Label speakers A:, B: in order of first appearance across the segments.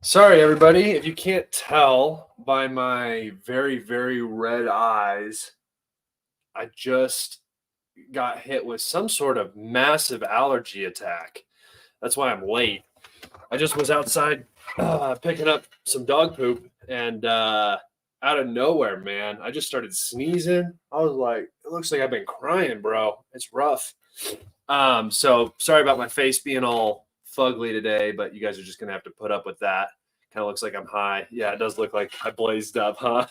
A: Sorry, everybody, if you can't tell by my very, very red eyes, I just got hit with some sort of massive allergy attack. That's why I'm late. I just was outside picking up some dog poop, and out of nowhere, man, I just started sneezing. I was like, it looks like I've been crying, bro. It's rough. So sorry about my face being all fugly today, but you guys are just going to have to put up with that. Kind of looks like I'm high. Yeah, it does look like I blazed up, huh?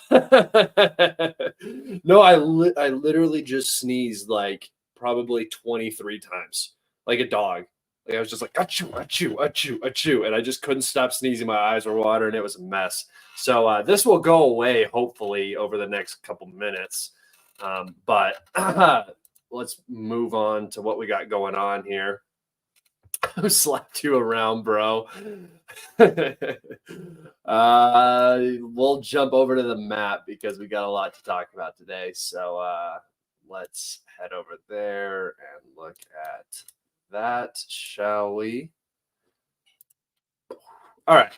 A: No, I literally just sneezed like probably 23 times, like a dog. Like I was just like, achoo, achoo, achoo, achoo. And I just couldn't stop sneezing. My eyes were watering. It was a mess. So this will go away, hopefully, over the next couple minutes. But let's move on to what we got going on here. Who slapped you around, bro? We'll jump over to the map because we got a lot to talk about today. So let's head over there and look at that, shall we? All right.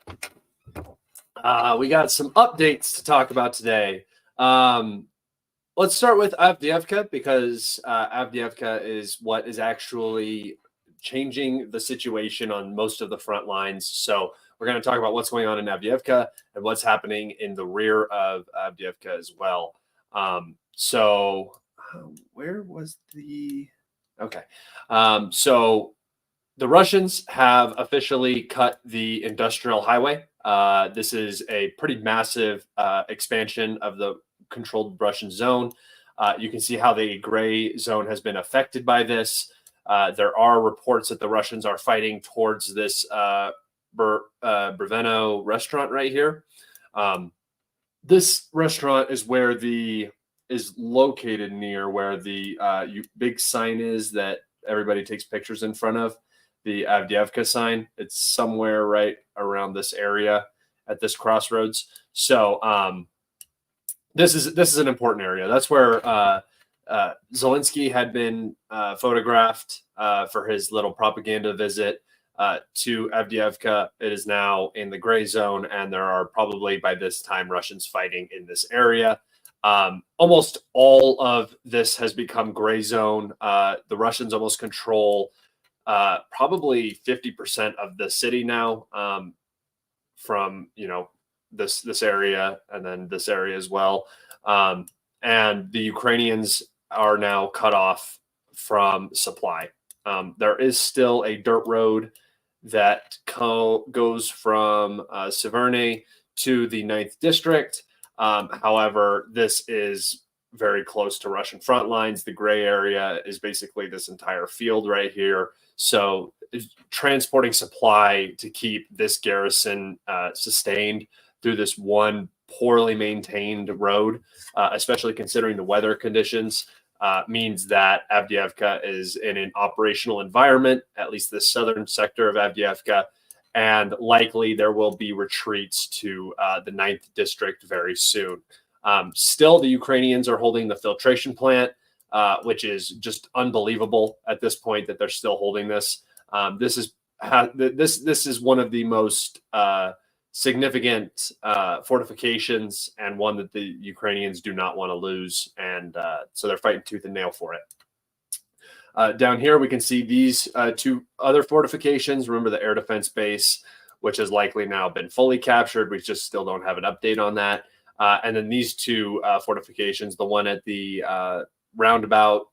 A: We got some updates to talk about today. Let's start with Avdiivka because Avdiivka is what is actually changing the situation on most of the front lines. So we're going to talk about what's going on in Avdiivka and what's happening in the rear of Avdiivka as well. Where was the... Okay. So the Russians have officially cut the industrial highway. This is a pretty massive expansion of the controlled Russian zone. You can see how the gray zone has been affected by this. There are reports that the Russians are fighting towards this Breveno restaurant right here. This restaurant is located near where the big sign is that everybody takes pictures in front of, the Avdiivka sign. It's somewhere right around this area at this crossroads. So this is an important area. That's where Zelensky had been photographed for his little propaganda visit to Avdiivka. It is now in the gray zone, and there are probably by this time Russians fighting in this area. Almost all of this has become gray zone. The Russians almost control probably 50% of the city now, from this area and then this area as well. And the Ukrainians are now cut off from supply. There is still a dirt road that goes from Severny to the 9th district. However, this is very close to Russian front lines. The gray area is basically this entire field right here. So transporting supply to keep this garrison sustained through this one poorly maintained road, especially considering the weather conditions, means that Avdiivka is in an operational environment, at least the southern sector of Avdiivka, and likely there will be retreats to the 9th district very soon. Still, the Ukrainians are holding the filtration plant, which is just unbelievable at this point that they're still holding this. This is one of the most significant fortifications, and one that the Ukrainians do not want to lose, and so they're fighting tooth and nail for it. Down here, we can see these two other fortifications. Remember the air defense base, which has likely now been fully captured. We just still don't have an update on that. And then these two fortifications, the one at the roundabout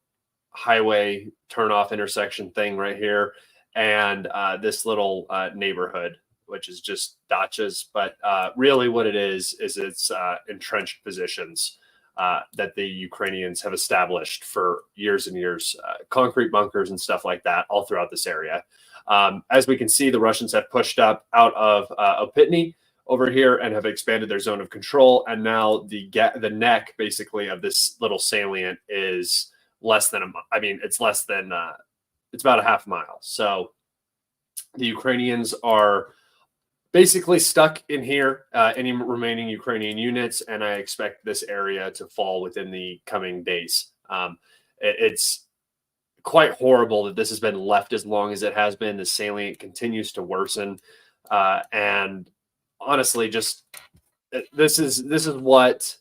A: highway turnoff intersection thing right here, and this little neighborhood, which is just dachas. But really what it is it's entrenched positions that the Ukrainians have established for years and years, concrete bunkers and stuff like that all throughout this area. As we can see, the Russians have pushed up out of Opitny over here and have expanded their zone of control. And now the neck basically of this little salient is less than it's about a half mile. So the Ukrainians are basically stuck in here, any remaining Ukrainian units, and I expect this area to fall within the coming days. It's quite horrible that this has been left as long as it has been. The salient continues to worsen, and honestly, just this is what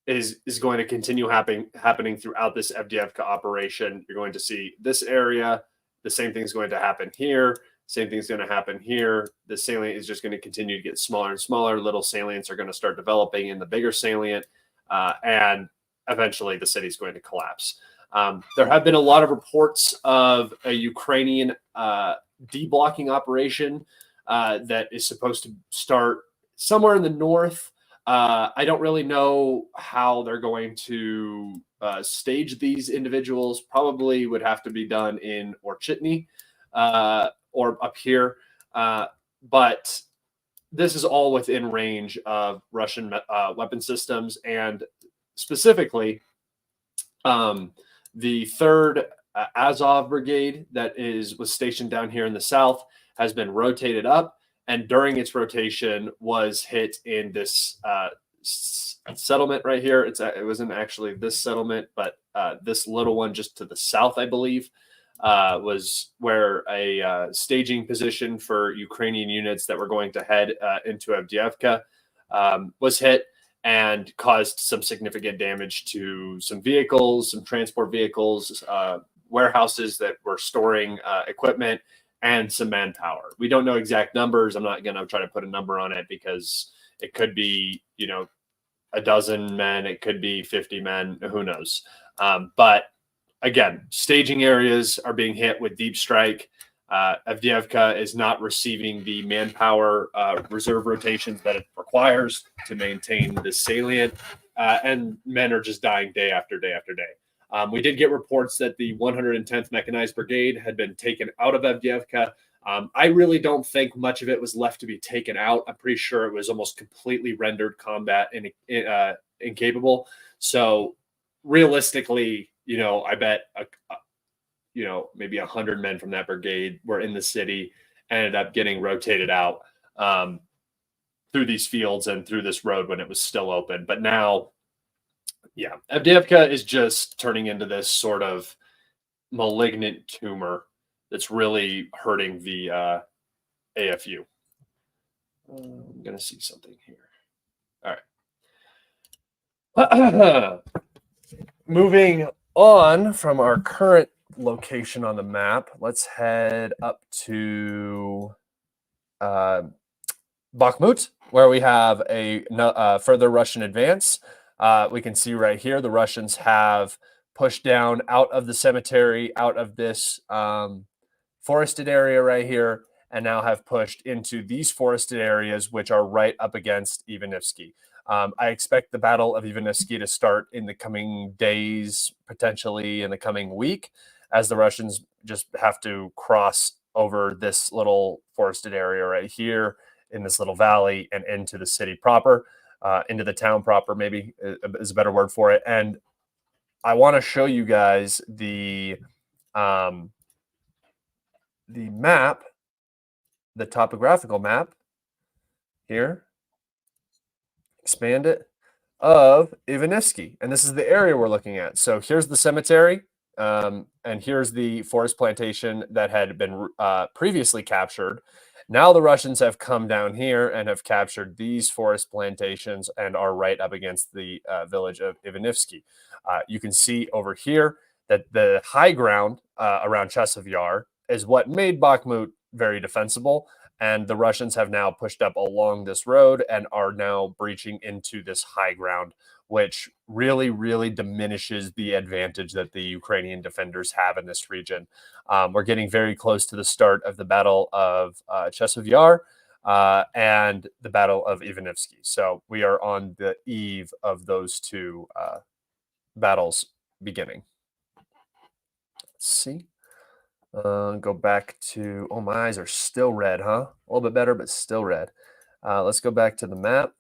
A: is going to continue happening throughout this Avdiivka operation. You're going to see this area. The same thing's going to happen here. Same thing's going to happen here. The salient is just going to continue to get smaller and smaller. Little salients are going to start developing in the bigger salient, and eventually the city's going to collapse. There have been a lot of reports of a Ukrainian deblocking operation that is supposed to start somewhere in the north. I don't really know how they're going to stage these individuals. Probably would have to be done in Orchitny or up here. But this is all within range of Russian weapon systems, and specifically the 3rd Azov Brigade that was stationed down here in the south has been rotated up, and during its rotation was hit in this settlement right here. It wasn't actually this settlement, but this little one just to the south, I believe, was where a staging position for Ukrainian units that were going to head into Avdiivka was hit, and caused some significant damage to some vehicles, some transport vehicles, warehouses that were storing equipment, and some manpower. We don't know exact numbers. I'm not going to try to put a number on it because it could be, a dozen men. It could be 50 men. Who knows? But again, staging areas are being hit with deep strike. Avdiivka is not receiving the manpower reserve rotations that it requires to maintain the salient, and men are just dying day after day after day. We did get reports that the 110th Mechanized Brigade had been taken out of Avdiivka. I really don't think much of it was left to be taken out. I'm pretty sure it was almost completely rendered combat incapable. So realistically, I bet maybe 100 men from that brigade were in the city, ended up getting rotated out through these fields and through this road when it was still open. But now, yeah, Avdiivka is just turning into this sort of malignant tumor that's really hurting the AFU. I'm going to see something here. All right. Moving on from our current location on the map, let's head up to Bakhmut, where we have a further Russian advance. We can see right here the Russians have pushed down out of the cemetery, out of this forested area right here, and now have pushed into these forested areas, which are right up against Ivanivsky. I expect the Battle of Ivanivsky to start in the coming days, potentially in the coming week, as the Russians just have to cross over this little forested area right here in this little valley and into the city proper, into the town proper, maybe is a better word for it. And I want to show you guys the map, the topographical map here. Expand it. of Ivanivsky. And this is the area we're looking at. So here's the cemetery, and here's the forest plantation that had been previously captured. Now the Russians have come down here and have captured these forest plantations and are right up against the village of Ivanivsky. You can see over here that the high ground around Chasiv Yar is what made Bakhmut very defensible. And the Russians have now pushed up along this road and are now breaching into this high ground, which really, really diminishes the advantage that the Ukrainian defenders have in this region. We're getting very close to the start of the Battle of Chasiv Yar and the Battle of Ivanivsky. So we are on the eve of those two battles beginning. Let's see. Go back to, oh, my eyes are still red, huh? A little bit better, but still red. Let's go back to the map.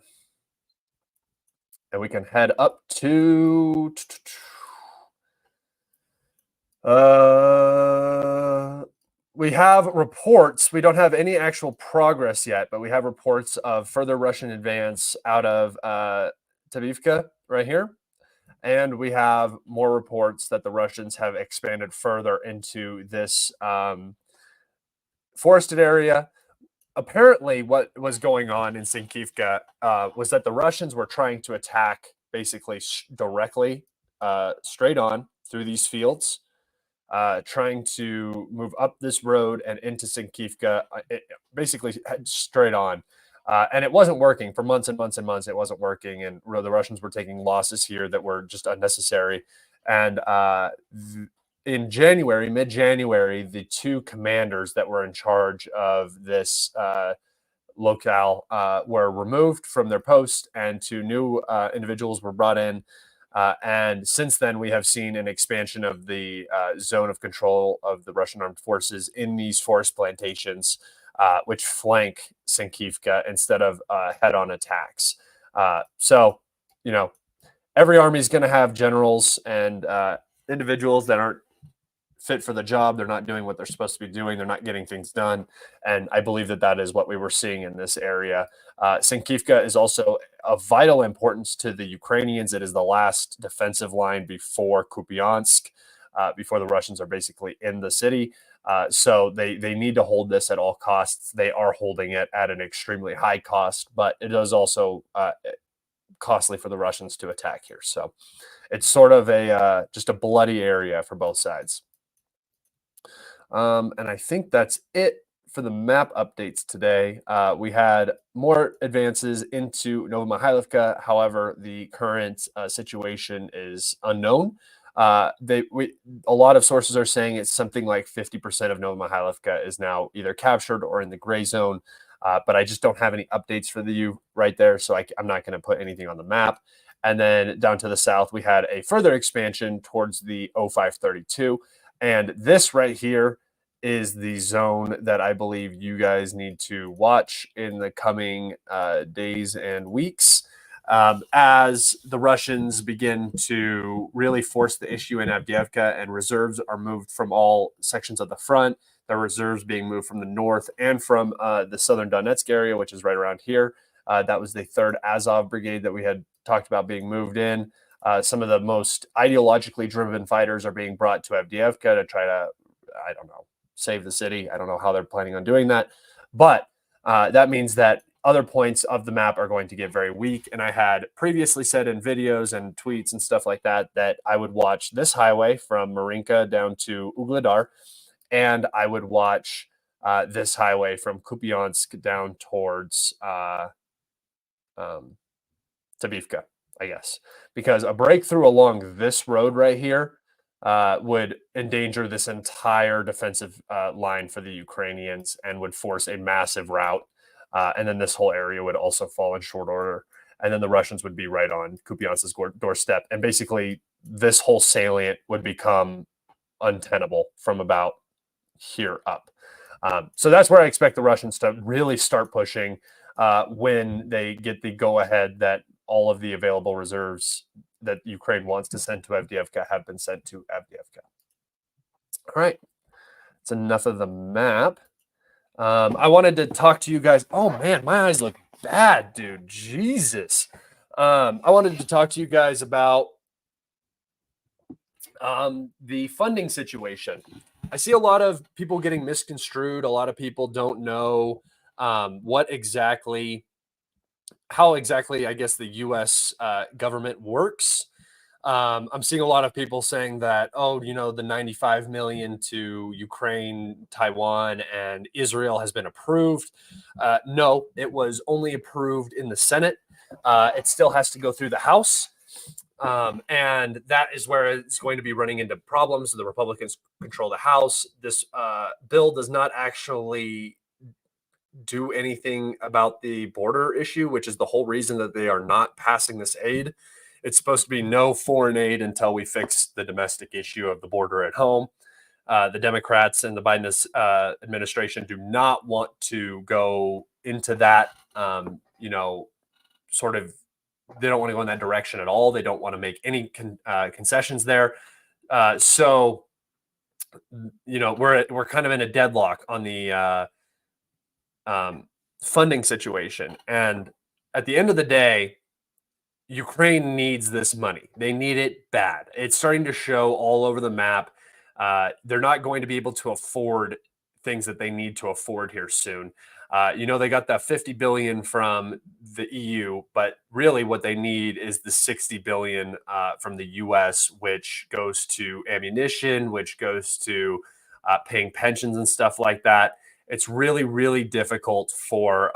A: And we can head up to, we have reports. We don't have any actual progress yet, but we have reports of further Russian advance out of Avdiivka right here. And we have more reports that the Russians have expanded further into this forested area. Apparently, what was going on in Sinkivka was that the Russians were trying to attack basically directly, straight on through these fields, trying to move up this road and into Sinkivka, basically straight on. And it wasn't working for months and months and months. It wasn't working, and the Russians were taking losses here that were just unnecessary. And in January, mid-January, the two commanders that were in charge of this locale were removed from their post, and two new individuals were brought in. And since then, we have seen an expansion of the zone of control of the Russian armed forces in these forest plantations, which flank Sinkivka instead of head-on attacks. So, you know, every army is going to have generals and individuals that aren't fit for the job. They're not doing what they're supposed to be doing. They're not getting things done. And I believe that that is what we were seeing in this area. Sinkivka is also of vital importance to the Ukrainians. It is the last defensive line before Kupiansk, before the Russians are basically in the city. So they need to hold this at all costs. They are holding it at an extremely high cost, but it is also costly for the Russians to attack here. So it's sort of a just a bloody area for both sides. And I think that's it for the map updates today. We had more advances into Novomihailovka. However, the current situation is unknown. A lot of sources are saying it's something like 50% of Novomihailovka is now either captured or in the gray zone. But I just don't have any updates for you right there, so I'm not going to put anything on the map. And then down to the south, we had a further expansion towards the 0532. And this right here is the zone that I believe you guys need to watch in the coming days and weeks, as the Russians begin to really force the issue in Avdiivka, and reserves are moved from all sections of the front. The reserves being moved from the north and from the southern Donetsk area, which is right around here. That was the 3rd Azov Brigade that we had talked about being moved in. Some of the most ideologically driven fighters are being brought to Avdiivka to try to, I don't know, save the city. I don't know how they're planning on doing that. But that means that other points of the map are going to get very weak. And I had previously said in videos and tweets and stuff like that, that I would watch this highway from Marinka down to Ugledar. And I would watch this highway from Kupiansk down towards Avdiivka, I guess, because a breakthrough along this road right here would endanger this entire defensive line for the Ukrainians and would force a massive rout. And then this whole area would also fall in short order. And then the Russians would be right on Kupiansk's doorstep. And basically, this whole salient would become untenable from about here up. So that's where I expect the Russians to really start pushing when they get the go-ahead that all of the available reserves that Ukraine wants to send to Avdiivka have been sent to Avdiivka. All right. That's enough of the map. I wanted to talk to you guys. Oh, man, my eyes look bad, dude. Jesus. I wanted to talk to you guys about the funding situation. I see a lot of people getting misconstrued. A lot of people don't know what exactly, how exactly, I guess, the U.S. Government works. I'm seeing a lot of people saying that, oh, the 95 million to Ukraine, Taiwan, and Israel has been approved. No, it was only approved in the Senate. It still has to go through the House. And that is where it's going to be running into problems. The Republicans control the House. This bill does not actually do anything about the border issue, which is the whole reason that they are not passing this aid. It's supposed to be no foreign aid until we fix the domestic issue of the border at home. The Democrats and the Biden administration do not want to go into that, sort of, they don't want to go in that direction at all. They don't want to make any concessions there. So, we're kind of in a deadlock on the funding situation. And at the end of the day, Ukraine needs this money. They need it bad. It's starting to show all over the map. They're not going to be able to afford things that they need to afford here soon. They got that 50 billion from the EU, but really what they need is the 60 billion from the US, which goes to ammunition, which goes to paying pensions and stuff like that. It's really, really difficult for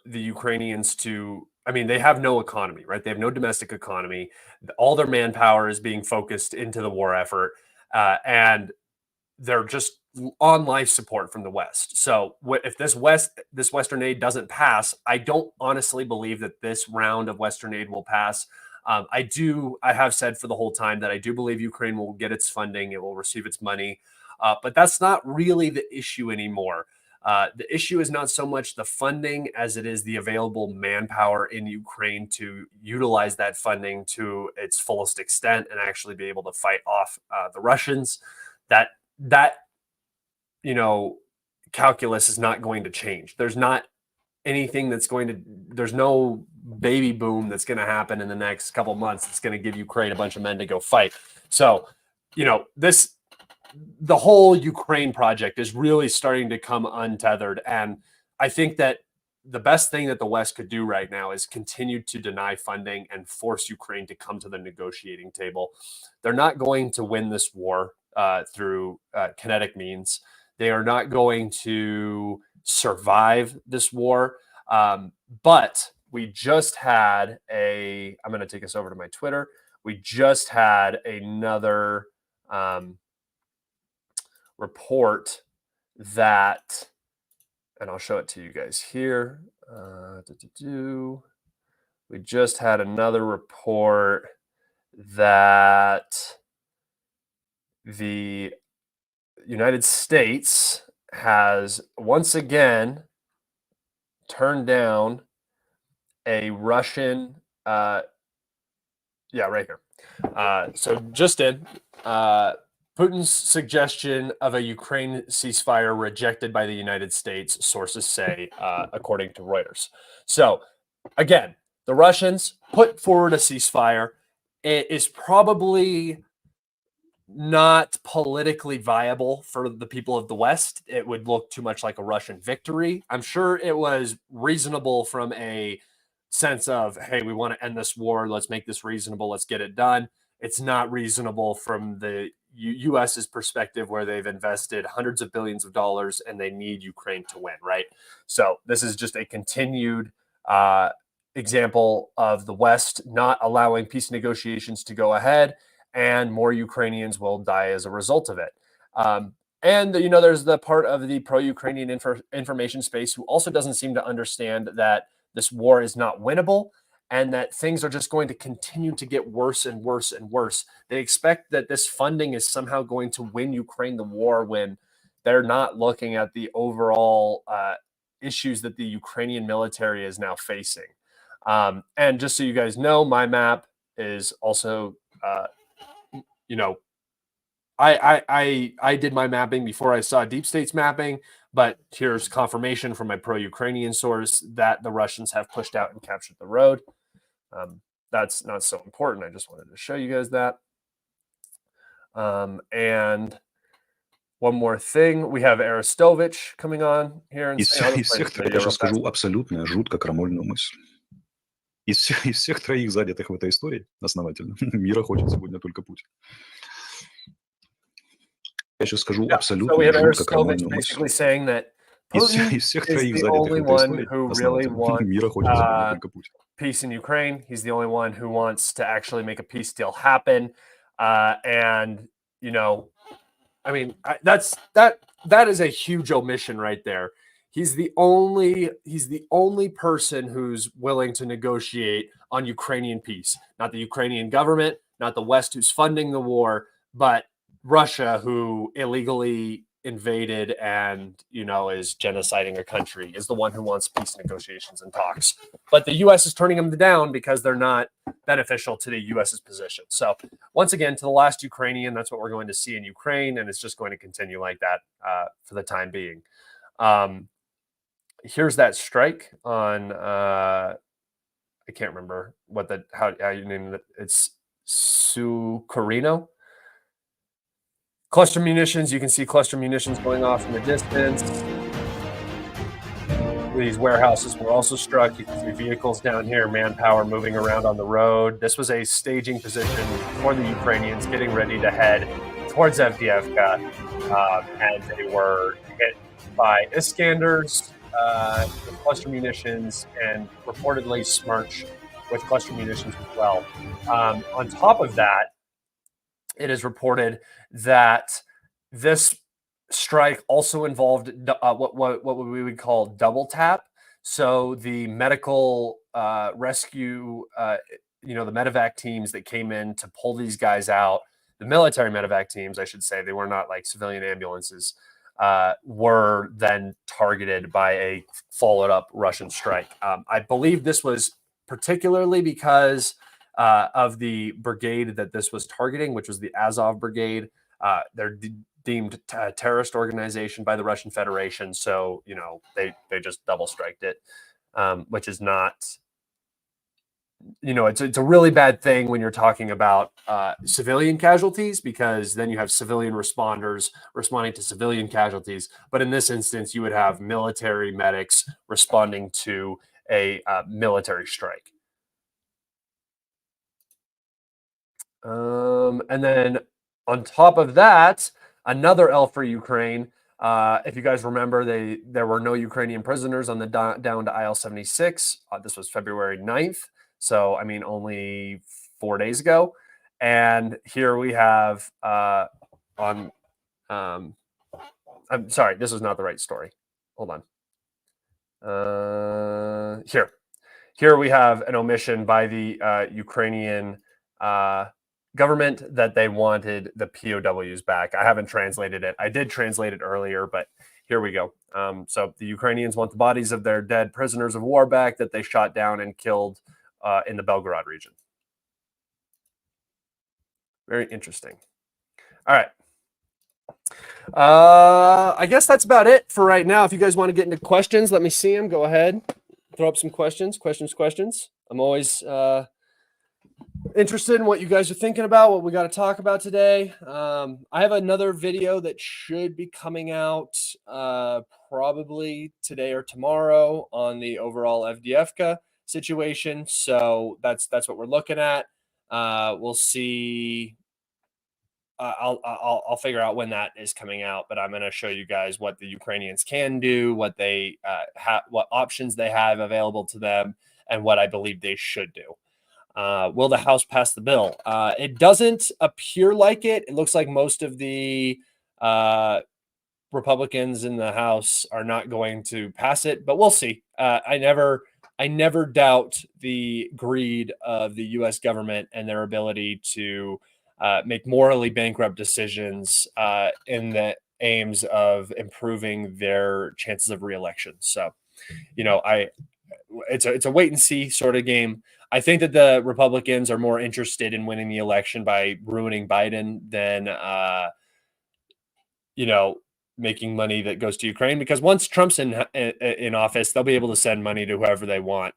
A: the Ukrainians to, they have no economy, right? They have no domestic economy. All their manpower is being focused into the war effort. And they're just on life support from the West. So if this Western aid doesn't pass, I don't honestly believe that this round of Western aid will pass. I have said for the whole time that I do believe Ukraine will get its funding. It will receive its money. But that's not really the issue anymore. The issue is not so much the funding as it is the available manpower in Ukraine to utilize that funding to its fullest extent and actually be able to fight off the Russians. That calculus is not going to change. There's not anything there's no baby boom that's going to happen in the next couple months that's going to give Ukraine a bunch of men to go fight. So, the whole Ukraine project is really starting to come untethered. And I think that the best thing that the West could do right now is continue to deny funding and force Ukraine to come to the negotiating table. They're not going to win this war through kinetic means. They are not going to survive this war. But we just had I'm going to take us over to my Twitter. We just had another report that, and I'll show it to you guys here. We just had another report that the United States has once again turned down a Russian, right here. So just in, Putin's suggestion of a Ukraine ceasefire rejected by the United States, sources say, according to Reuters. So, again, the Russians put forward a ceasefire. It is probably not politically viable for the people of the West. It would look too much like a Russian victory. I'm sure it was reasonable from a sense of, hey, we want to end this war. Let's make this reasonable. Let's get it done. It's not reasonable from the U.S.'s perspective, where they've invested hundreds of billions of dollars and they need Ukraine to win, right? So this is just a continued example of the West not allowing peace negotiations to go ahead, and more Ukrainians will die as a result of it. And there's the part of the pro-Ukrainian information space who also doesn't seem to understand that this war is not winnable, and that things are just going to continue to get worse and worse and worse. They expect that this funding is somehow going to win Ukraine the war, when they're not looking at the overall issues that the Ukrainian military is now facing. And just so you guys know, my map is also, I did my mapping before I saw Deep State's mapping. But here's confirmation from my pro-Ukrainian source that the Russians have pushed out and captured the road. That's not so important. I just wanted to show you guys that. And one more thing, we have Arestovich coming on here. And
B: Из всех троих, я сейчас скажу абсолютно жутко крамольную мысль. Из всех троих задетых в этой истории основательно мира хочет сегодня только Путин. Я сейчас скажу абсолютно жутко крамольную мысль. Из всех троих задетых в этой истории основательно мира хочет сегодня только Путин.
A: Peace in Ukraine. He's the only one who wants to actually make a peace deal happen. And, you know, I mean, that is a huge omission right there. He's the only person who's willing to negotiate on Ukrainian peace. Not the Ukrainian government, not the West who's funding the war, but Russia, who illegally invaded and, you know, is genociding a country, is the one who wants peace negotiations and talks. But the U.S. is turning them down because they're not beneficial to the U.S.'s position. So once again, to the last Ukrainian, that's what we're going to see in Ukraine, and it's just going to continue like that for the time being. Here's that strike on, I can't remember what how you name it. It's Sucorino. Cluster munitions, you can see cluster munitions going off in the distance. These warehouses were also struck. You can see vehicles down here, manpower moving around on the road. This was a staging position for the Ukrainians getting ready to head towards Avdiivka, and they were hit by Iskanders with cluster munitions and reportedly Smerch with cluster munitions as well. On top of that, it is reported that this strike also involved what we would call double tap. So the medical rescue, you know, the medevac teams that came in to pull these guys out, the military medevac teams, I should say, they were not like civilian ambulances, were then targeted by a followed up Russian strike. I believe this was particularly because of the brigade that this was targeting, which was the Azov Brigade. They're deemed a terrorist organization by the Russian Federation. So, you know, they just double striked it, which is not, you know, it's a really bad thing when you're talking about civilian casualties, because then you have civilian responders responding to civilian casualties. But in this instance, you would have military medics responding to a military strike. And then on top of that, another L for Ukraine. If you guys remember, there were no Ukrainian prisoners on the down to IL-76. This was February 9th. So, I mean, only 4 days ago. And here we have I'm sorry, this was not the right story. Hold on. Here we have an omission by the Ukrainian government that they wanted the POWs back. I haven't translated it. I did translate it earlier, but here we go. So the Ukrainians want the bodies of their dead prisoners of war back that they shot down and killed in the Belgorod region. Very interesting. All right. I guess that's about it for right now. If you guys want to get into questions, let me see them. Go ahead. Throw up some questions. I'm always interested in what you guys are thinking about, what we got to talk about today. I have another video that should be coming out probably today or tomorrow on the overall Avdiivka situation. So that's what we're looking at. We'll see. I'll figure out when that is coming out, but I'm going to show you guys what the Ukrainians can do, what they what options they have available to them, and what I believe they should do. Will the House pass the bill? It doesn't appear like it. It looks like most of the Republicans in the House are not going to pass it, but we'll see. I never doubt the greed of the U.S. government and their ability to make morally bankrupt decisions in the aims of improving their chances of reelection. So, you know, it's a wait and see sort of game. I think that the Republicans are more interested in winning the election by ruining Biden than, you know, making money that goes to Ukraine, because once Trump's in office, they'll be able to send money to whoever they want.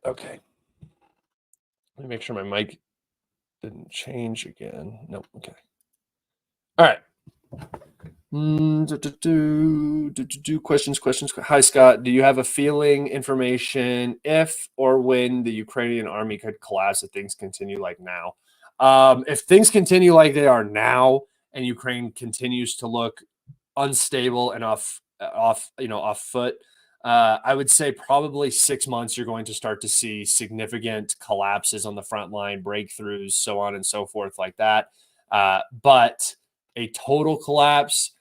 A: Okay. Let me make sure my mic didn't change again. Nope. Okay. All right. Questions. Hi, Scott. Do you have a feeling, information, if or when the Ukrainian army could collapse if things continue like now? If things continue like they are now, and Ukraine continues to look unstable and off foot, I would say probably 6 months you're going to start to see significant collapses on the front line, breakthroughs, so on and so forth, like that. But a total collapse,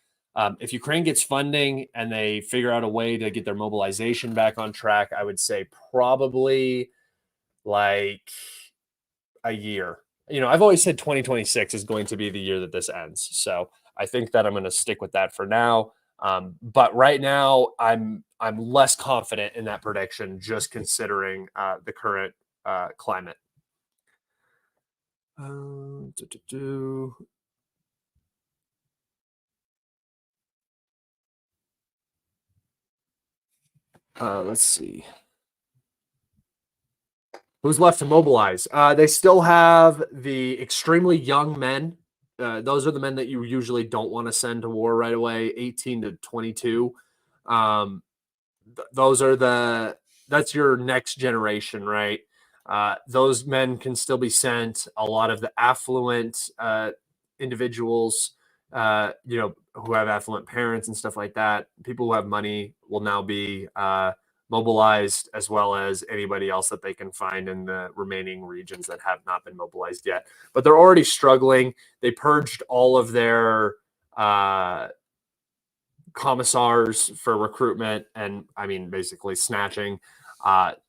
A: if Ukraine gets funding and they figure out a way to get their mobilization back on track, I would say probably like a year. I've always said 2026 is going to be the year that this ends. So I think that I'm going to stick with that for now. But right now, I'm less confident in that prediction, just considering the current climate. Let's see. Who's left to mobilize? They still have the extremely young men. Those are the men that you usually don't want to send to war right away, 18 to 22. That's your next generation, right? Those men can still be sent. A lot of the affluent individuals, who have affluent parents and stuff like that, people who have money will now be mobilized, as well as anybody else that they can find in the remaining regions that have not been mobilized yet. But they're already struggling. They purged all of their commissars for recruitment and, basically snatching.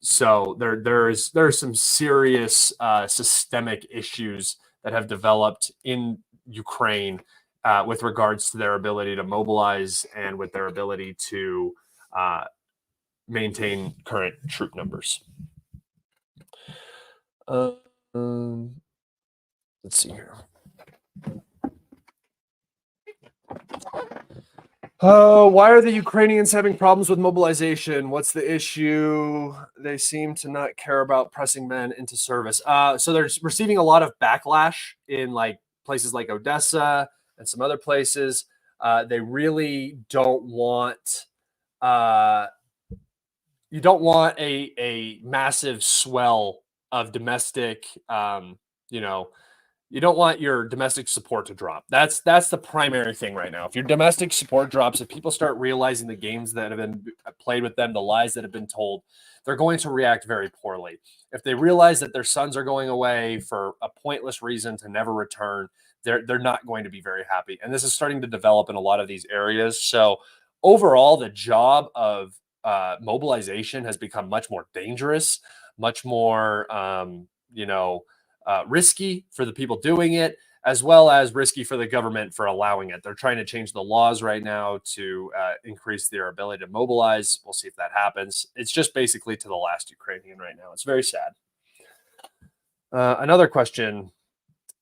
A: So there's some serious systemic issues that have developed in Ukraine with regards to their ability to mobilize and with their ability to maintain current troop numbers. Let's see here. Why are the Ukrainians having problems with mobilization? What's the issue? They seem to not care about pressing men into service. So they're receiving a lot of backlash in places like Odessa and some other places. They really don't want. You don't want a massive swell of domestic. You don't want your domestic support to drop. That's the primary thing right now. If your domestic support drops, if people start realizing the games that have been played with them, the lies that have been told, they're going to react very poorly. If they realize that their sons are going away for a pointless reason to never return, they're not going to be very happy. And this is starting to develop in a lot of these areas. So overall, the job of mobilization has become much more dangerous, much more, risky for the people doing it, as well as risky for the government for allowing it. They're trying to change the laws right now to increase their ability to mobilize. We'll see if that happens. It's just basically to the last Ukrainian right now. It's very sad. Another question.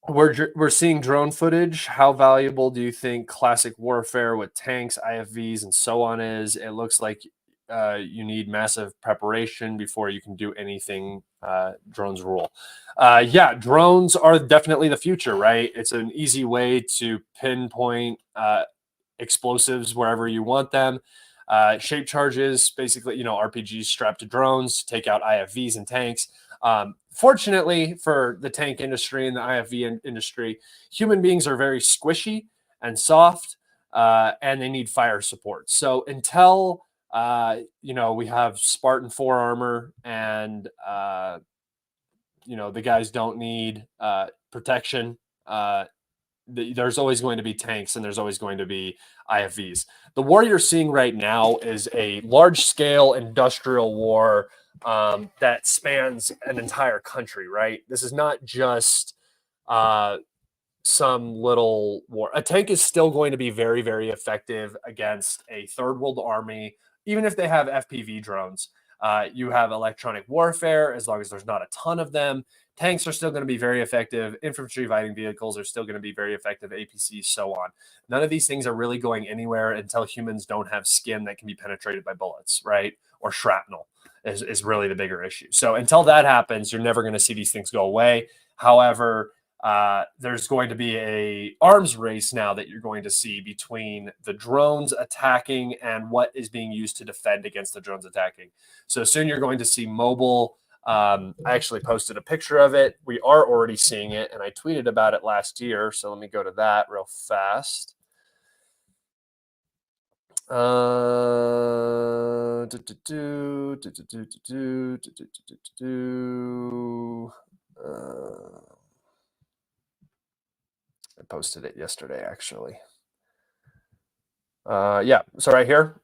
A: We're seeing drone footage. How valuable do you think classic warfare with tanks, IFVs, and so on is? It looks like you need massive preparation before you can do anything. Drones rule. Drones are definitely the future, right? It's an easy way to pinpoint explosives wherever you want them. Shape charges, basically, RPGs strapped to drones to take out IFVs and tanks. Fortunately for the tank industry and the IFV industry, human beings are very squishy and soft, and they need fire support. So until we have Spartan 4 armor and the guys don't need protection, there's always going to be tanks and there's always going to be IFVs. The war you're seeing right now is a large-scale industrial war that spans an entire country, right? This is not just some little war. A tank is still going to be very, very effective against a third world army, even if they have FPV drones. You have electronic warfare, as long as there's not a ton of them. Tanks are still going to be very effective. Infantry fighting vehicles are still going to be very effective. APCs, so on. None of these things are really going anywhere until humans don't have skin that can be penetrated by bullets, right? Or shrapnel is really the bigger issue. So until that happens, you're never going to see these things go away. However, there's going to be a arms race now that you're going to see between the drones attacking and what is being used to defend against the drones attacking. So soon you're going to see mobile. I actually posted a picture of it. We are already seeing it, and I tweeted about it last year. So let me go to that real fast. I posted it yesterday, actually. Yeah, so right here,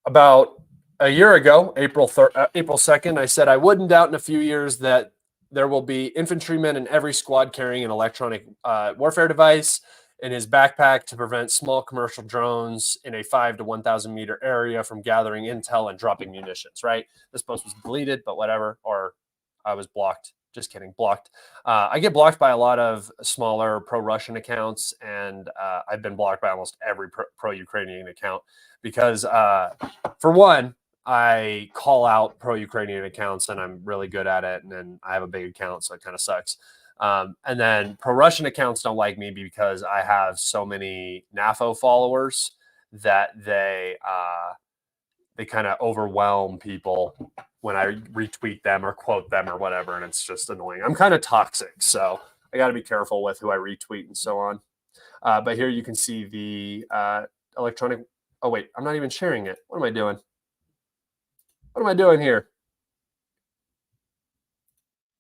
A: about a year ago, April 2nd, I said I wouldn't doubt in a few years that there will be infantrymen in every squad carrying an electronic warfare device in his backpack to prevent small commercial drones in a 5 to 1,000 meter area from gathering intel and dropping munitions, right? This post was deleted, but whatever, or I was blocked. Just kidding, blocked. I get blocked by a lot of smaller pro-Russian accounts, and I've been blocked by almost every pro-Ukrainian account because, for one, I call out pro-Ukrainian accounts, and I'm really good at it, and then I have a big account, so it kind of sucks. And then pro-Russian accounts don't like me because I have so many NAFO followers that they kind of overwhelm people when I retweet them or quote them or whatever, and it's just annoying. I'm kind of toxic, so I got to be careful with who I retweet and so on. But here you can see the electronic. Oh wait, I'm not even sharing it. What am I doing? What am I doing here?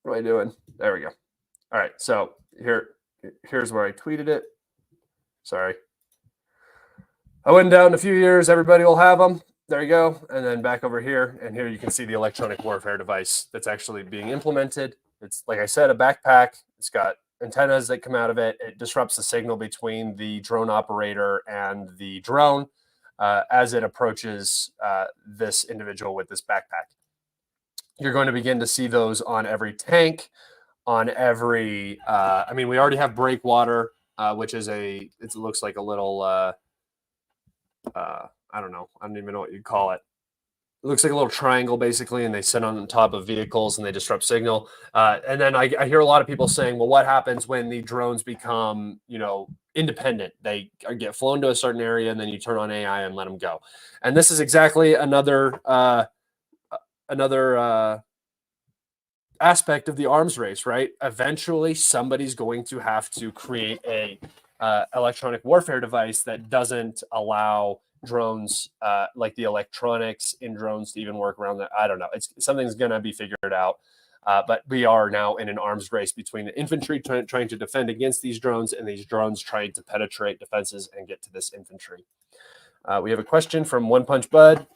A: What am I doing? There we go. All right, so here's where I tweeted it. Sorry. I wouldn't doubt in a few years everybody will have them. There you go. And then back over here, and here you can see the electronic warfare device that's actually being implemented. It's, like I said, a backpack. It's got antennas that come out of it. It disrupts the signal between the drone operator and the drone as it approaches this individual with this backpack. You're going to begin to see those on every tank, on every, I mean, we already have breakwater, which is it looks like a little, I don't know. I don't even know what you'd call it. It looks like a little triangle, basically, and they sit on top of vehicles and they disrupt signal. And then I hear a lot of people saying, well, what happens when the drones become, independent? They get flown to a certain area, and then you turn on AI and let them go. And this is exactly another aspect of the arms race, right? Eventually, somebody's going to have to create a electronic warfare device that doesn't allow drones, like the electronics in drones, to even work around that. I don't know. Something's going to be figured out. But we are now in an arms race between the infantry trying to defend against these drones and these drones trying to penetrate defenses and get to this infantry. We have a question from One Punch Bud.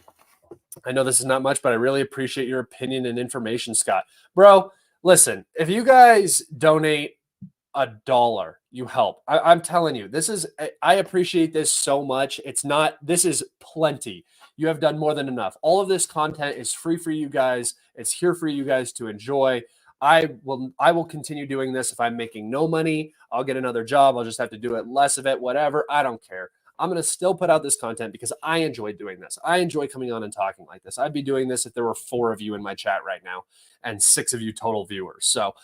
A: I know this is not much, but I really appreciate your opinion and information, Scott. Bro, listen, if you guys donate $1, you help. I'm telling you, I appreciate this so much. This is plenty. You have done more than enough. All of this content is free for you guys. It's here for you guys to enjoy. I will continue doing this. If I'm making no money, I'll get another job. I'll just have to do it less of it, whatever. I don't care. I'm going to still put out this content because I enjoy doing this. I enjoy coming on and talking like this. I'd be doing this if there were 4 of you in my chat right now and 6 of you total viewers. So,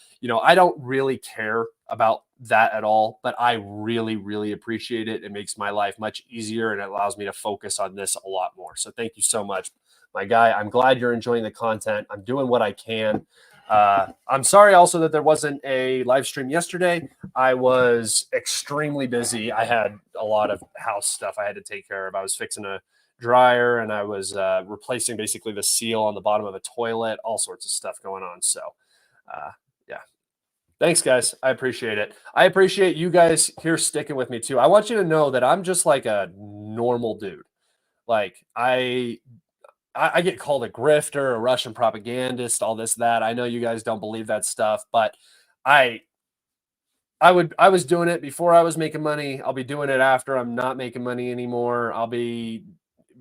A: I don't really care about that at all, but I really, really appreciate it. It makes my life much easier and it allows me to focus on this a lot more. So thank you so much, my guy. I'm glad you're enjoying the content. I'm doing what I can. I'm sorry also that there wasn't a live stream yesterday. I was extremely busy. I had a lot of house stuff I had to take care of. I was fixing a dryer and I was replacing basically the seal on the bottom of a toilet, all sorts of stuff going on. So yeah, thanks guys. I appreciate it. I appreciate you guys here sticking with me too. I want you to know that I'm just like a normal dude. Like I get called a grifter, a Russian propagandist, all this, that. I know you guys don't believe that stuff, but I was doing it before I was making money. I'll be doing it after I'm not making money anymore.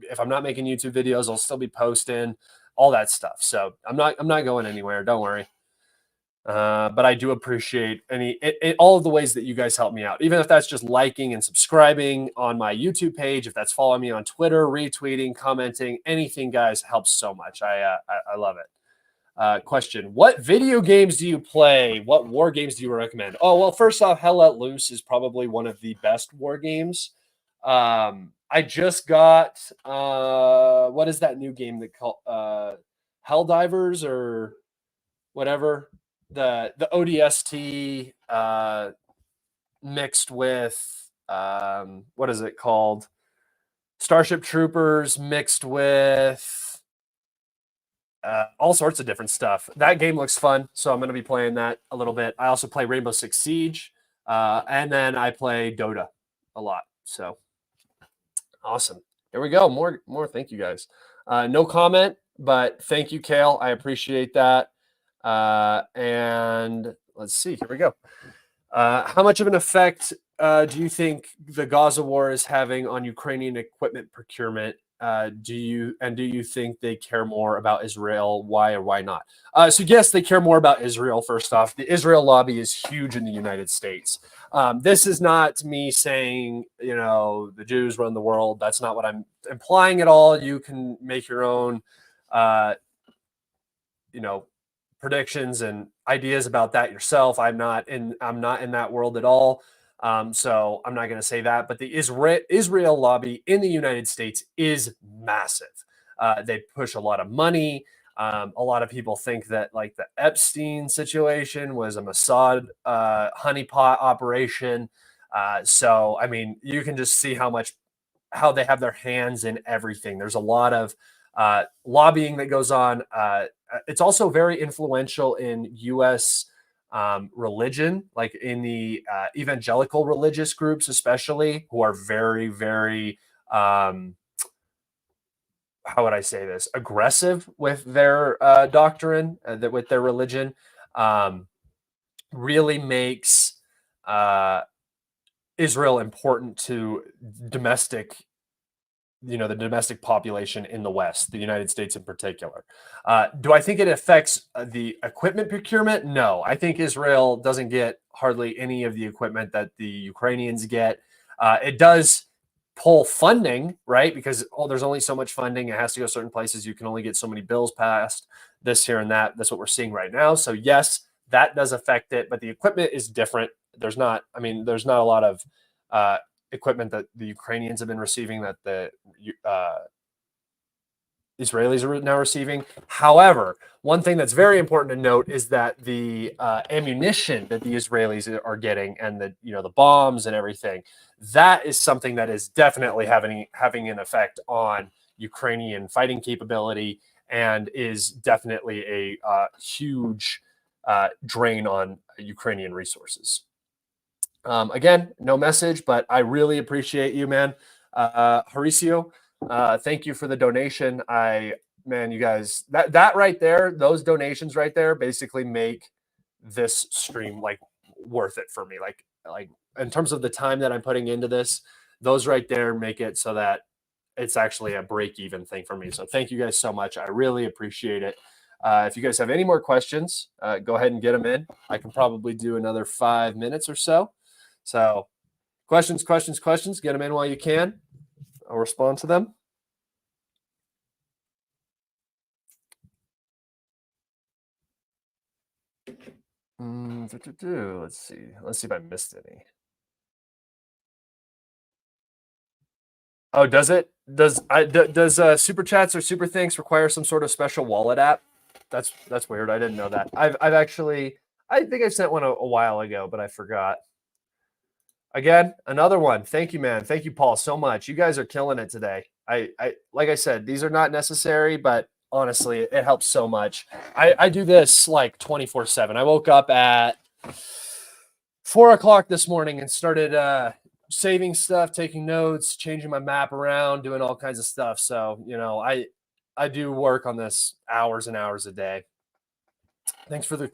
A: If I'm not making YouTube videos, I'll still be posting. all that stuff. So I'm not going anywhere. Don't worry. But I do appreciate all of the ways that you guys help me out, even if that's just liking and subscribing on my YouTube page, if that's following me on Twitter, retweeting, commenting, anything, guys, helps so much. I love it. Question: what video games do you play? What war games do you recommend? Oh, well, first off, Hell Let Loose is probably one of the best war games. I just got what is that new game that called Helldivers or whatever? The ODST mixed with what is it called? Starship Troopers mixed with all sorts of different stuff. That game looks fun, so I'm going to be playing that a little bit. I also play Rainbow Six Siege, and then I play Dota a lot. So awesome. Here we go. More. Thank you, guys. No comment, but thank you, Kale. I appreciate that. And let's see. Here we go. How much of an effect do you think the Gaza war is having on Ukrainian equipment procurement? Do you think they care more about Israel? Why or why not? So yes, they care more about Israel. First off, the Israel lobby is huge in the United States. This is not me saying, the Jews run the world. That's not what I'm implying at all. You can make your own, predictions and ideas about that yourself. I'm not in that world at all. So I'm not going to say that, but the Israel lobby in the United States is massive. They push a lot of money. A lot of people think that like the Epstein situation was a Mossad honeypot operation. So, I mean, you can just see how they have their hands in everything. There's a lot of lobbying that goes on. It's also very influential in U.S. Religion, like in the evangelical religious groups, especially, who are very, very, how would I say this, aggressive with their doctrine, with their religion, really makes Israel important to the domestic population in the West, the United States in particular. Do I think it affects the equipment procurement? No, I think Israel doesn't get hardly any of the equipment that the Ukrainians get. It does pull funding, right? Because there's only so much funding. It has to go certain places. You can only get so many bills passed, this, here, and that. That's what we're seeing right now. So yes, that does affect it, but the equipment is different. There's not a lot of equipment that the Ukrainians have been receiving that the Israelis are now receiving. However, one thing that's very important to note is that the ammunition that the Israelis are getting and the bombs and everything, that is something that is definitely having an effect on Ukrainian fighting capability and is definitely a huge drain on Ukrainian resources. Again, no message, but I really appreciate you, man. Mauricio, thank you for the donation. You guys, that right there, those donations right there basically make this stream like worth it for me. Like in terms of the time that I'm putting into this, those right there make it so that it's actually a break-even thing for me. So thank you guys so much. I really appreciate it. If you guys have any more questions, go ahead and get them in. I can probably do another 5 minutes or so. So questions, get them in while you can. I'll respond to them. Let's see if I missed any. Oh, does it? Does super chats or super thanks require some sort of special wallet app? That's weird. I didn't know that. I've actually, I think I sent one a while ago, but I forgot. Again, another one. Thank you, man. Thank you, Paul, so much. You guys are killing it today. I like I said, these are not necessary, but honestly, it helps so much. I do this like 24/7. I woke up at 4 o'clock this morning and started saving stuff, taking notes, changing my map around, doing all kinds of stuff. So, I do work on this hours and hours a day. Thanks for the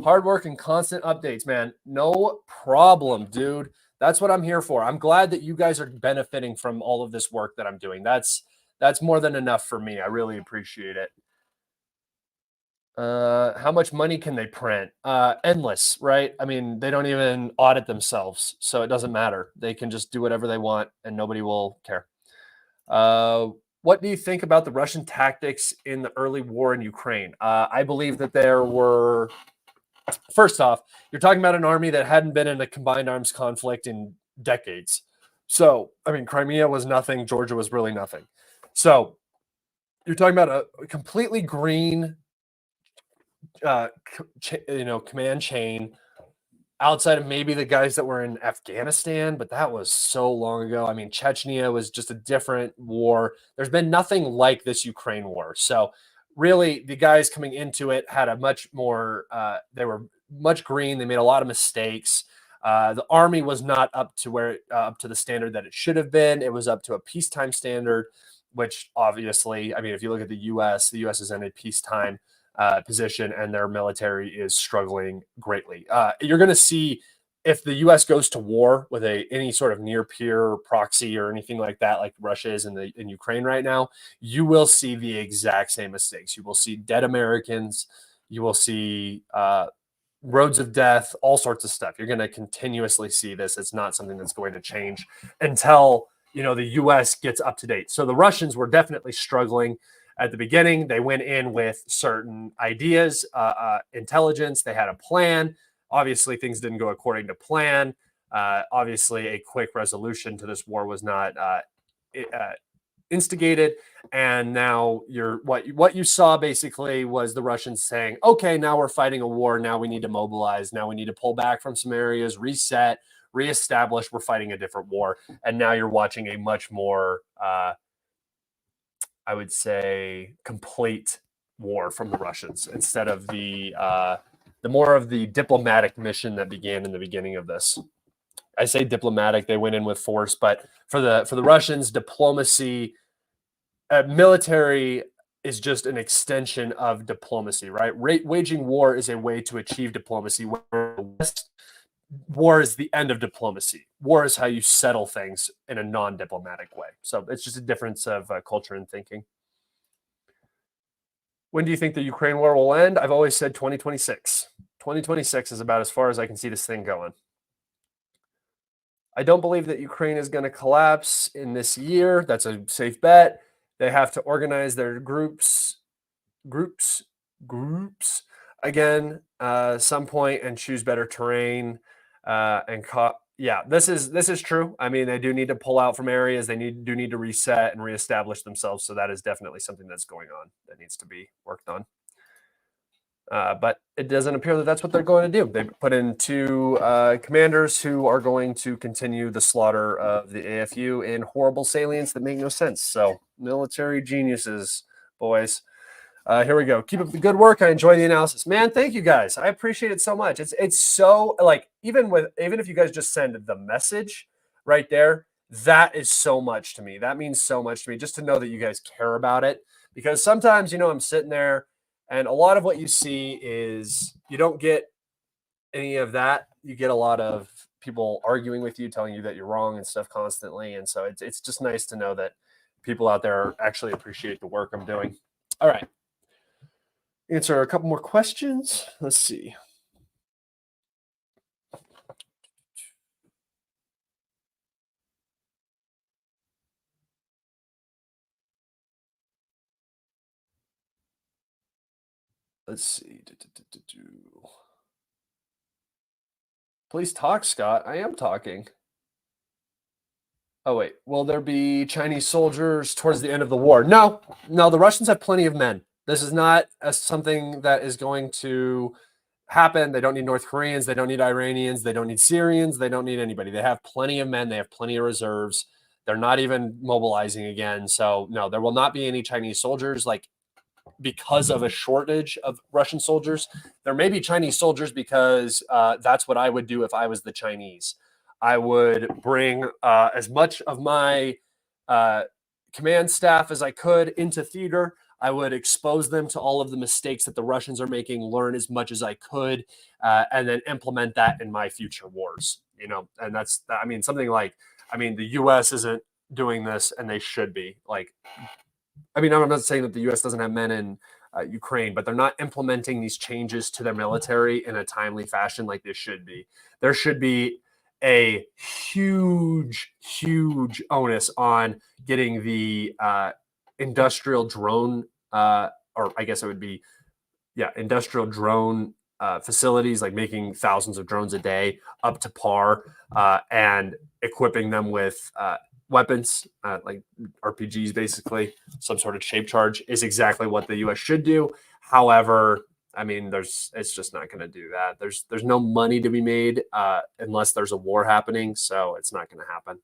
A: hard work and constant updates, man. No problem, dude. That's what I'm here for. I'm glad that you guys are benefiting from all of this work that I'm doing. That's more than enough for me. I really appreciate it.
C: How much money can they print? Endless, right? I mean, they don't even audit themselves, so it doesn't matter. They can just do whatever they want, and nobody will care. What do you think about the Russian tactics in the early war in Ukraine? I believe that there were, first off, you're talking about an army that hadn't been in a combined arms conflict in decades. So, I mean, Crimea was nothing. Georgia was really nothing. So you're talking about a completely green, command chain outside of maybe the guys that were in Afghanistan, but that was so long ago. I mean, Chechnya was just a different war. There's been nothing like this Ukraine war. So really the guys coming into it had a much more, they were much green. They made a lot of mistakes. The army was not up to up to the standard that it should have been. It was up to a peacetime standard, which obviously, I mean, if you look at the U.S. is in a peacetime position, and their military is struggling greatly. You're going to see if the U.S. goes to war with any sort of near peer proxy or anything like that, like Russia is in Ukraine right now, you will see the exact same mistakes. You will see dead Americans. You will see roads of death, all sorts of stuff. You're going to continuously see this. It's not something that's going to change until the U.S. gets up to date. So the Russians were definitely struggling. At the beginning, they went in with certain ideas, intelligence. They had a plan. Obviously, things didn't go according to plan. Obviously, a quick resolution to this war was not instigated. And now what you saw basically was the Russians saying, okay, now we're fighting a war. Now we need to mobilize. Now we need to pull back from some areas, reset, reestablish. We're fighting a different war. And now you're watching a much more I would say, complete war from the Russians instead of the more of the diplomatic mission that began in the beginning of this. I say diplomatic; they went in with force, but for the Russians, diplomacy, military is just an extension of diplomacy, right? Waging war is a way to achieve diplomacy. Where the West, war is the end of diplomacy. War is how you settle things in a non-diplomatic way. So it's just a difference of culture and thinking. When do you think the Ukraine war will end? I've always said 2026. 2026 is about as far as I can see this thing going. I don't believe that Ukraine is going to collapse in this year. That's a safe bet. They have to organize their groups again some point and choose better terrain this is true. I mean, they do need to pull out from areas. They do need to reset and reestablish themselves. So that is definitely something that's going on that needs to be worked on. But it doesn't appear that that's what they're going to do. They put in two commanders who are going to continue the slaughter of the AFU in horrible salients that make no sense. So military geniuses, boys. Here we go. Keep up the good work. I enjoy the analysis, man. Thank you guys. I appreciate it so much. It's so like even if you guys just send the message right there, that is so much to me. That means so much to me just to know that you guys care about it, because sometimes I'm sitting there and a lot of what you see is you don't get any of that. You get a lot of people arguing with you, telling you that you're wrong and stuff constantly, and so it's just nice to know that people out there actually appreciate the work I'm doing. All right. Answer a couple more questions. Let's see. Let's see. Please talk, Scott. I am talking. Oh, wait. Will there be Chinese soldiers towards the end of the war? No. The Russians have plenty of men. This is not something that is going to happen. They don't need North Koreans. They don't need Iranians. They don't need Syrians. They don't need anybody. They have plenty of men. They have plenty of reserves. They're not even mobilizing again. So, no, there will not be any Chinese soldiers because of a shortage of Russian soldiers. There may be Chinese soldiers because that's what I would do if I was the Chinese. I would bring as much of my command staff as I could into theater. I would expose them to all of the mistakes that the Russians are making, learn as much as I could, and then implement that in my future wars. And that's, something like, the U.S. isn't doing this, and they should be. I'm not saying that the U.S. doesn't have men in Ukraine, but they're not implementing these changes to their military in a timely fashion like this should be. There should be a huge onus on getting the industrial drone, or I guess it would be, industrial drone facilities, like making thousands of drones a day up to par, and equipping them with weapons, like RPGs, basically some sort of shape charge, is exactly what the U.S. should do. However, I mean, it's just not going to do that. There's no money to be made unless there's a war happening, so it's not going to happen.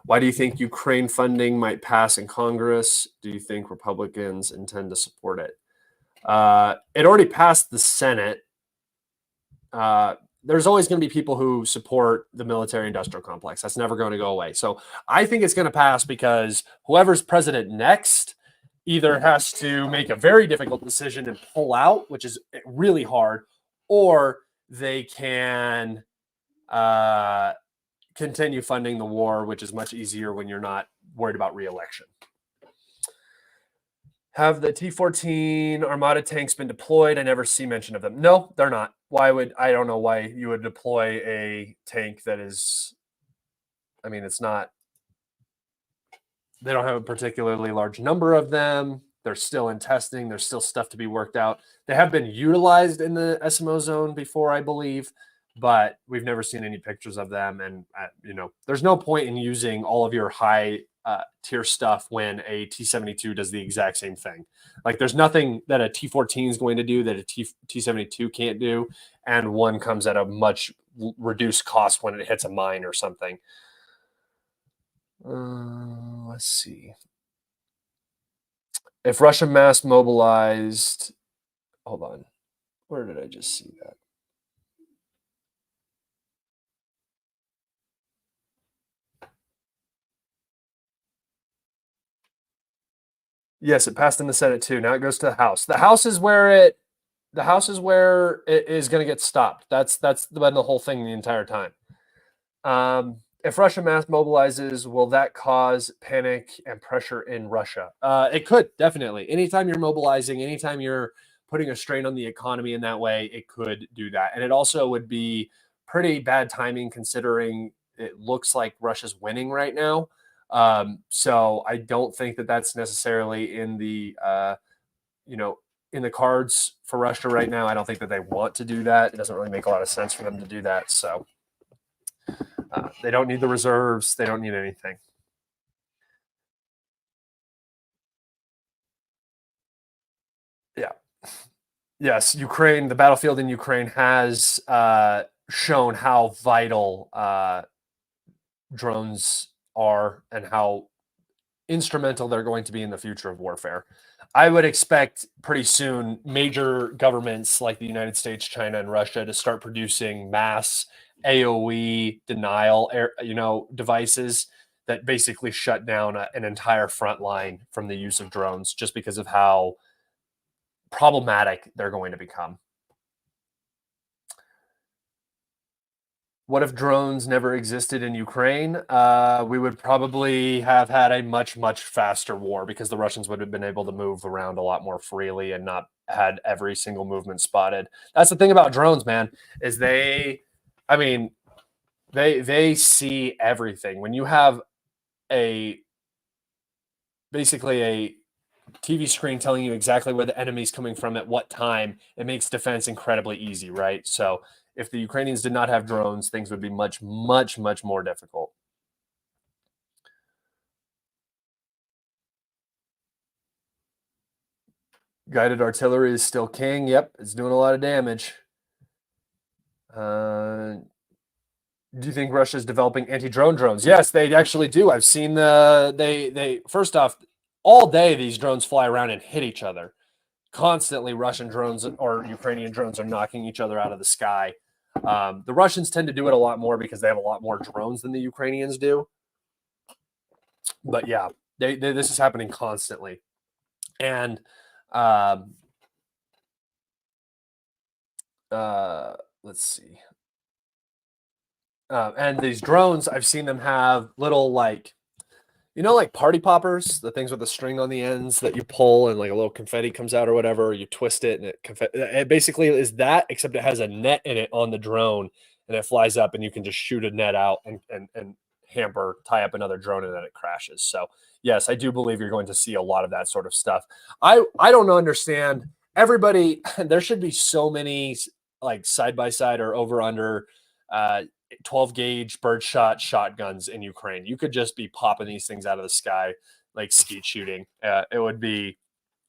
C: Why do you think Ukraine funding might pass in Congress? Do you think Republicans intend to support it? It already passed the Senate. There's always going to be people who support the military-industrial complex. That's never going to go away. So I think it's going to pass because whoever's president next either has to make a very difficult decision and pull out, which is really hard, or they can continue funding the war, which is much easier when you're not worried about re-election. Have the T-14 Armada tanks been deployed? I never see mention of them. No, they're not. I don't know why you would deploy a tank that is, I mean, it's not, they don't have a particularly large number of them. They're still in testing. There's still stuff to be worked out. They have been utilized in the SMO zone before, I believe, but we've never seen any pictures of them. And, there's no point in using all of your high tier stuff when a T-72 does the exact same thing. Like, there's nothing that a T-14 is going to do that a T-72 can't do, and one comes at a much reduced cost when it hits a mine or something. Let's see. If Russia mass mobilized, hold on, where did I just see that? Yes, it passed in the Senate too. Now it goes to the House. The House is where it is going to get stopped. That's been the whole thing the entire time. If Russia mass mobilizes, will that cause panic and pressure in Russia? It could, definitely. Anytime you're mobilizing, anytime you're putting a strain on the economy in that way, it could do that. And it also would be pretty bad timing considering it looks like Russia's winning right now. So I don't think that that's necessarily in the, in the cards for Russia right now. I don't think that they want to do that. It doesn't really make a lot of sense for them to do that. So they don't need the reserves. They don't need anything. Yeah. Yes, Ukraine, the battlefield in Ukraine has shown how vital drones are and how instrumental they're going to be in the future of warfare. I would expect pretty soon major governments like the United States, China, and Russia to start producing mass AOE denial, devices that basically shut down an entire front line from the use of drones, just because of how problematic they're going to become. What if drones never existed in Ukraine? We would probably have had a much, much faster war because the Russians would have been able to move around a lot more freely and not had every single movement spotted. That's the thing about drones, man, is they see everything. When you have basically a TV screen telling you exactly where the enemy's coming from at what time, it makes defense incredibly easy, right? So if the Ukrainians did not have drones, things would be much, much, much more difficult. Guided artillery is still king. Yep, it's doing a lot of damage. Do you think Russia's developing anti-drone drones? Yes, they actually do. I've seen they first off, all day these drones fly around and hit each other. Constantly Russian drones or Ukrainian drones are knocking each other out of the sky. The Russians tend to do it a lot more because they have a lot more drones than the Ukrainians do. But yeah, this is happening constantly. And let's see. And these drones, I've seen them have little You know, like party poppers, the things with the string on the ends that you pull and like a little confetti comes out or whatever, or you twist it and it basically is that, except it has a net in it on the drone and it flies up and you can just shoot a net out and hamper, tie up another drone and then it crashes. So yes, I do believe you're going to see a lot of that sort of stuff. I don't understand. Everybody, there should be so many like side by side or over under 12 gauge birdshot shotguns in Ukraine. You could just be popping these things out of the sky like skeet shooting. It would be,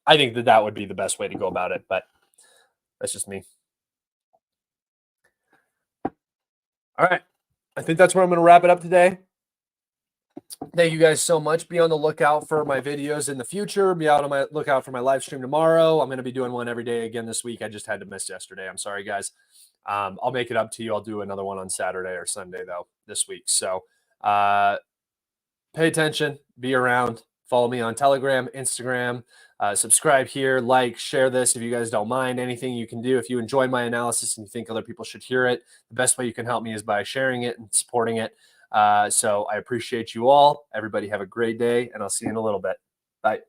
C: I think that would be the best way to go about it, but that's just me. All right. I think that's where I'm going to wrap it up today. Thank you guys so much. Be on the lookout for my videos in the future. Be out on my lookout for my live stream tomorrow. I'm going to be doing one every day again this week. I just had to miss yesterday. I'm sorry, guys. I'll make it up to you. I'll do another one on Saturday or Sunday, though, this week. So pay attention. Be around. Follow me on Telegram, Instagram. Subscribe here. Like, share this if you guys don't mind. Anything you can do. If you enjoyed my analysis and you think other people should hear it, the best way you can help me is by sharing it and supporting it. So I appreciate you all. Everybody have a great day, and I'll see you in a little bit. Bye.